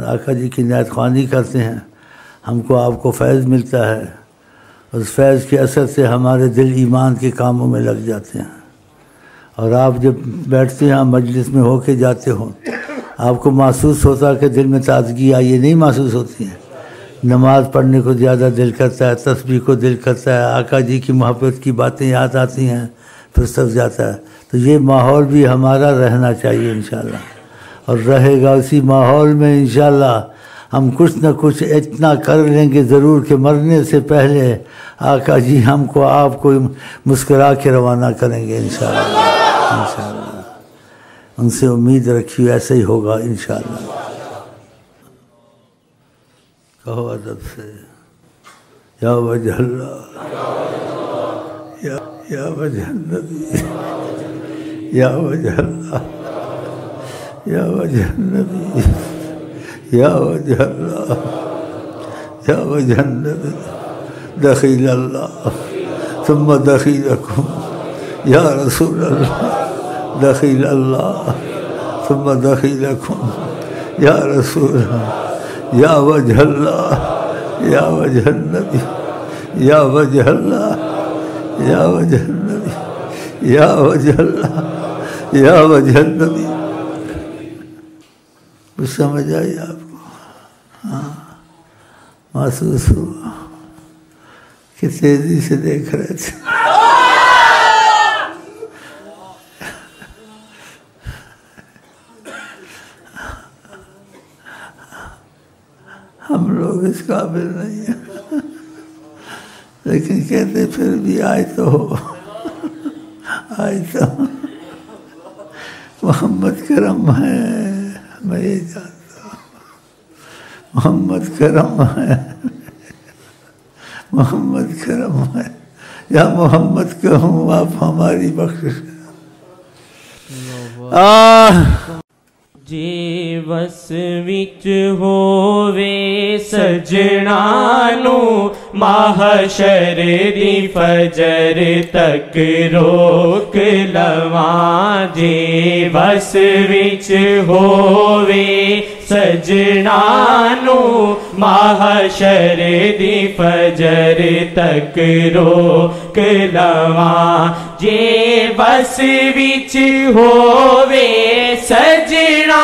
آقا جی کی نعت خوانی کرتے ہیں، ہم کو آپ کو فیض ملتا ہے، اس فیض کے اثر سے ہمارے دل ایمان کے کاموں میں لگ جاتے ہیں، اور آپ جب بیٹھتے ہیں مجلس میں ہو کے جاتے ہو، آپ کو محسوس ہوتا کہ دل میں تازگی آئی، یہ نہیں محسوس ہوتی ہے؟ نماز پڑھنے کو زیادہ دل کرتا ہے، تسبیح کو دل کرتا ہے، آقا جی کی محبت کی باتیں یاد آتی ہیں، پھر سب جاتا ہے۔ تو یہ ماحول بھی ہمارا رہنا چاہیے انشاءاللہ، اور رہے گا اسی ماحول میں انشاءاللہ ہم کچھ نہ کچھ اتنا کر لیں گے ضرور کہ مرنے سے پہلے آقا جی ہم کو آپ کو مسکرا کے روانہ کریں گے انشاءاللہ۔ انشاءاللہ ان سے امید رکھیے ایسا ہی ہوگا انشاءاللہ۔ کہو ادب سے یا وجہ اللہ، یا وجہ النبی، یا وجہ اللہ، یا وجہ النبی، یا وجہ اللہ، یا وجہ النبی، دخیل اللہ ثم دخیلکم یا رسول اللہ، دخیل اللہ ثم دخیلکم یا رسول اللہ، یا وجہ اللہ، یا وجہ النبی، یا وجہ اللہ، یا وجہ النبی، یا وجہ اللہ، یا وجہ النبی۔ کچھ سمجھ آئی آپ کو؟ ہاں، محسوس ہوا کہ تیزی سے دیکھ رہے تھے۔ ہم لوگ اس قابل نہیں ہیں، لیکن کہتے پھر بھی آئے تو ہو، آئے تو محمد کرم ہے، میں یہ جانتا ہوں محمد کرم ہے، محمد کرم ہے، یا محمد کہوں آپ ہماری بخشش جے وس وچ ہووے سجنا نو محشر دی فجر تک روک لواں، جے وس وچ ہووے سجنا نو محشر دی فجر تک روک لواں، جے وس وچ ہووے سجنا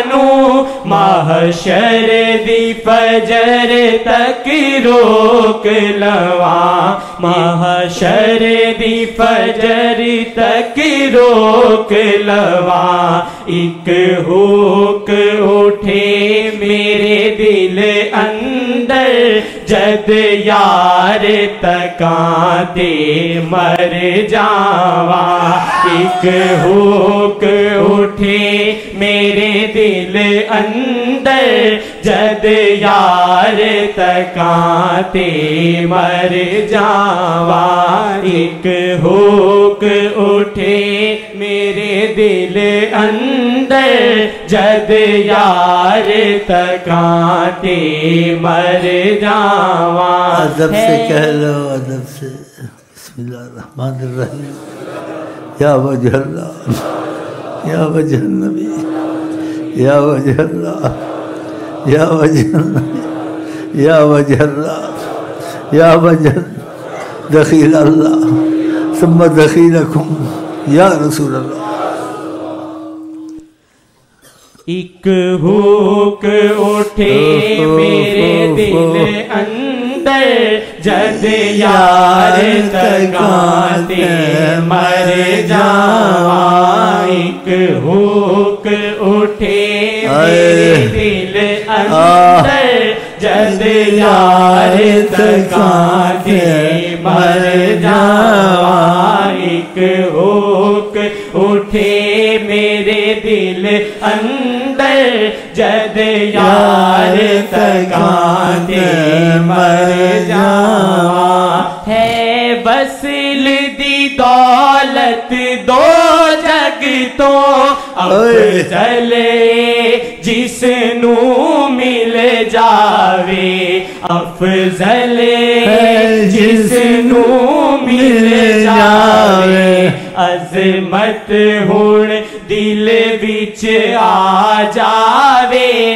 نو محشر دی فجر تک روک لواں، محشر دی فجر تک روک لواں، ایک ہوک اٹھے میرے دل اندر جد یار تکاں تے مر جاواں، ایک ہوک اٹھے میرے دل اندر جد یار تکاں تے مر جاواں، ایک ہوک اٹھے میرے دل اندر جد یار تکاں تے مر جاواں۔ ادب سے کہہ لو، ادب سے، بسم اللہ الرحمن الرحیم، یا وجہ اللہ، یا وجہ النبی، یا وجہ اللہ، یا وجہ النبی، یا وجہ اللہ، یا وجہ دخیل اللہ ثم دخیلکم یا رسول اللہ۔ ایک ہوک اٹھے میرے دل اندر جد یار تکاں تے مر جاواں، ایک ہوک اٹھے میرے دل اندر جد یار تکاں تے مر جاواں، ایک ہوک اٹھے میرے دل اندر جد یار تکاں تے مر جاواں، ہے وصل دی دولت دو جگ تو افضل جس نو مل جاوے، افضل جس نو مل جاوے، عظمت ہن دل وچ آ جاوے،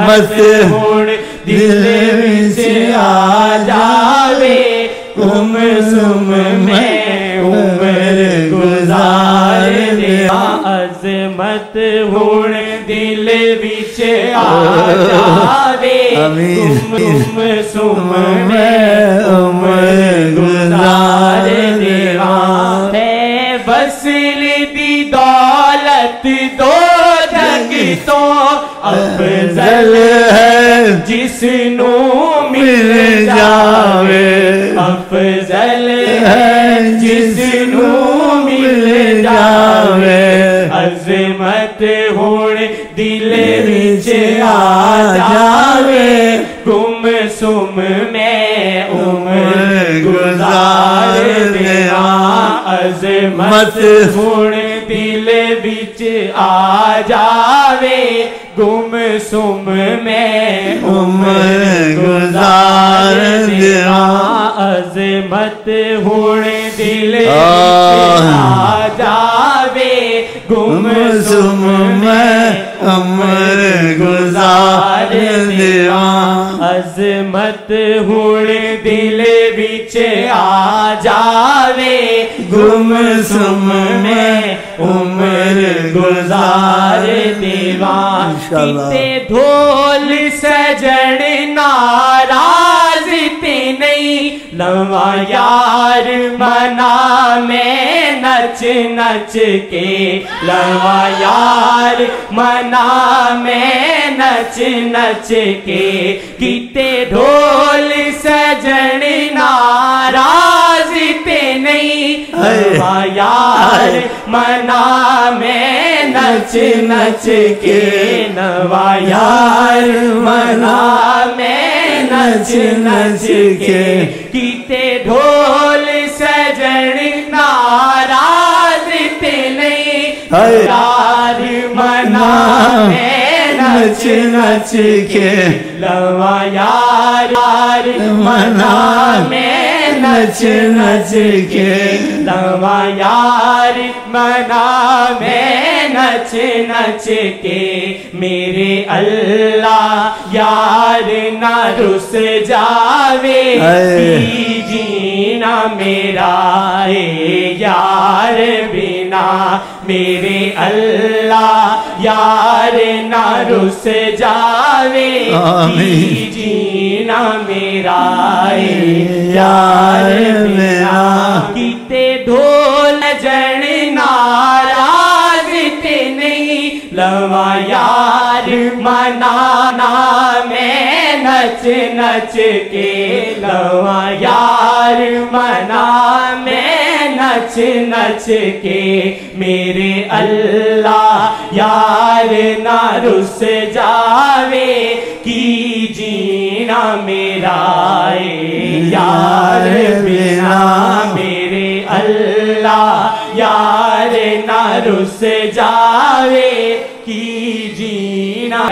عظمت ہون دل وچ آ جاوے گم سم میں عمر گزار دیا عظمت ہون دل وچ آ جاوے گم سم میں عمر گزار دیا ہے وصل دی دولت دو جگ تو افضل ہے جس نو مل جاوے افضل ہے جس نو مل جاوے عظمت ہون دل وچ آ جاوے گم سم میں عمر گزار دیا عظمت ہون دل وچ آ جاوے گم سم میں عمر گزار دیا عظمت ہون دل وچ آ جاوے گم سم میں عمر گزار دیا عظمت ہون دل وچ آ جاوے گم سم میں عمر گزار دیوان کتے دھول سجن ناراض تے نہیں لواں یار منا میں نچ نچ کے لواں یار منا میں نچ نچ کے کتے دھول سجن ناراض تے نہیں لواں یار منا میں نچ نچ کے نوا یار منا میں نچ نچ کے کتے ڈھول سجن ناراض تے نہیں یار منا میں نچ نچ کے لوا یار منا میں نچ نچ کے لوا یار منا میں نچ نچ کے میرے اللہ یار نہ رس جاوے جینا میرا یار بنا میرے اللہ یار نہ رس جاوے جینا میرا یار بنا کتے ڈھول جن ناراض تے نہیں لواں یار منانا میں نچ نچ کے لواں یار منا میں نچ نچ کے میرے اللہ یار نہ رس جاوے کی جینا میرا یار بنا میرے اللہ یار نہ رس جاوے کی جینا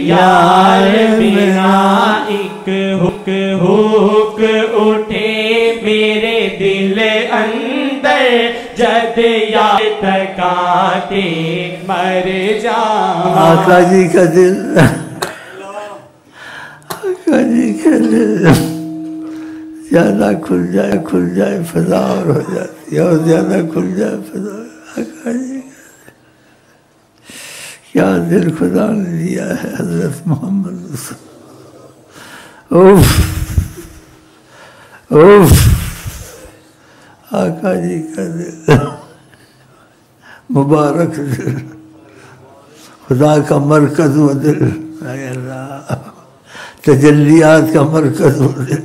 یار بنا ایک حک حک اٹھے میرے دل اندر جد یاد تکاتے مر جاؤں آقا جی کا دل آقا جی کا دل زیادہ کھل جائے فضا اور ہو جاتی ہے اور زیادہ کھل جائے فضا آقا جی کیا دل خدا نے دیا ہے حضرت محمد رسول اوف اوف آقا جی کا دل مبارک دل خدا کا مرکز و دل تجلیات کا مرکز و دل